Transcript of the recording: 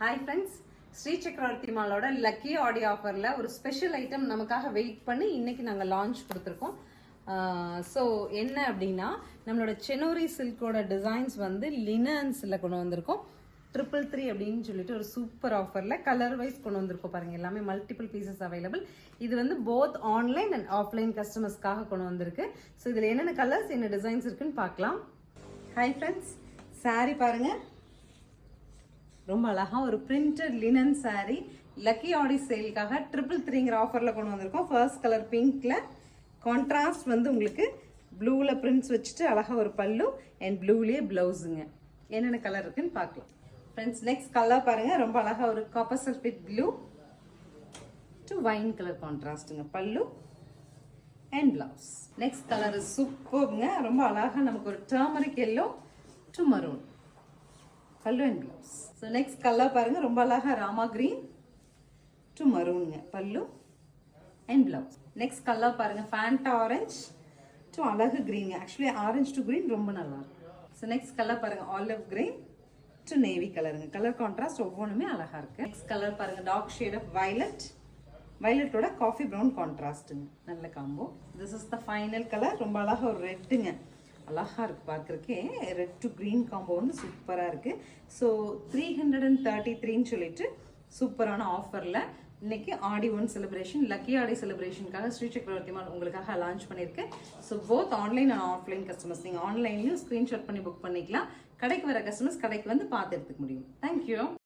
Hi friends, Sri சக்கரவர்த்தி மாலோட lucky audio ஆஃபரில் ஒரு ஸ்பெஷல் ஐட்டம் நமக்காக வெயிட் பண்ணி இன்னைக்கு நாங்கள் லான்ச் கொடுத்துருக்கோம். ஸோ என்ன அப்படின்னா, நம்மளோட செனோரி சில்கோட டிசைன்ஸ் வந்து லினன்ஸில் கொண்டு வந்திருக்கோம். 333 அப்படின்னு சொல்லிட்டு ஒரு சூப்பர் ஆஃபரில் கலர் வைஸ் கொண்டு வந்திருக்கோம். பாருங்கள், எல்லாமே மல்டிபிள் பீசஸ் அவைலபிள். இது வந்து போத் ஆன்லைன் அண்ட் ஆஃப்லைன் கஸ்டமர்ஸ்க்காக கொண்டு வந்திருக்கு. ஸோ இதில் என்னென்ன கலர்ஸ் என்ன டிசைன்ஸ் இருக்குன்னு பார்க்கலாம். ஹாய் ஃப்ரெண்ட்ஸ், சாரி பாருங்கள், ரொம்ப அழகா ஒரு பிரிண்டட் லினன் சாரி லக்கி ஆடி சேலுக்காக 333ங்கிற ஆஃபரில் கொண்டு வந்திருக்கோம். ஃபர்ஸ்ட் கலர் பிங்க்ல, கான்ட்ராஸ்ட் வந்து உங்களுக்கு ப்ளூவில் பிரிண்ட்ஸ் வச்சுட்டு அழகா ஒரு பல்லு அண்ட் ப்ளூலேயே ப்ளவுஸுங்க. என்னென்ன கலர் இருக்குன்னு பார்க்கலாம் ஃப்ரெண்ட்ஸ். நெக்ஸ்ட் கலர் பாருங்க, ரொம்ப அழகா ஒரு copper sulphate blue to wine colour கான்ட்ராஸ்ட்டுங்க, பல்லு அண்ட் பிளவுஸ். நெக்ஸ்ட் கலர் சூப்பர்ங்க, ரொம்ப அழகா நமக்கு ஒரு டர்மரிக் எல்லோ டு மரூன், பல்லு and blouse. So next colour பாருங்க, ரொம்ப அழகா ராமா கிரீன் டு மரூனுங்க, பல்லு அண்ட் பிளவுஸ். நெக்ஸ்ட் கலர் பாருங்க, ஃபேண்டா ஆரஞ்ச் டு அழகு green. Actually orange to green ரொம்ப நல்லா இருக்கும். ஸோ நெக்ஸ்ட் கலர் பாருங்க, ஆலிவ் கிரீன் டு நேவி கலருங்க. கலர் கான்ட்ராஸ்ட் ஒவ்வொன்றுமே அழகா இருக்கு. நெக்ஸ்ட் கலர் பாருங்க, டார்க் ஷேட் ஆஃப் வயலட், வயலட்டோட காஃபி ப்ரௌன் கான்ட்ராஸ்ட்டுங்க, நல்ல combo. This is the final colour, ரொம்ப அழகா ஒரு ரெட்டுங்க, அழகா இருக்கு பார்க்கறக்கே. ரெட் டு கிரீன் காம்போ வந்து சூப்பரா இருக்கு. ஸோ 333ன்னு சொல்லிட்டு சூப்பரான ஆஃபர்ல இன்னைக்கு ஆடி 1 செலிப்ரேஷன், லக்கி ஆடி செலிப்ரேஷனுக்காக ஸ்ரீ சக்கரவர்த்தி மால் உங்களுக்காக லான்ச் பண்ணியிருக்கேன். So both online and offline customers நீங்கள் ஆன்லைன்லையும் ஸ்க்ரீன்ஷாட் பண்ணி புக் பண்ணிக்கலாம். கடைக்கு வர கஸ்டமர்ஸ் கடைக்கு வந்து பார்த்து எடுத்துக்க முடியும். தேங்க்யூ.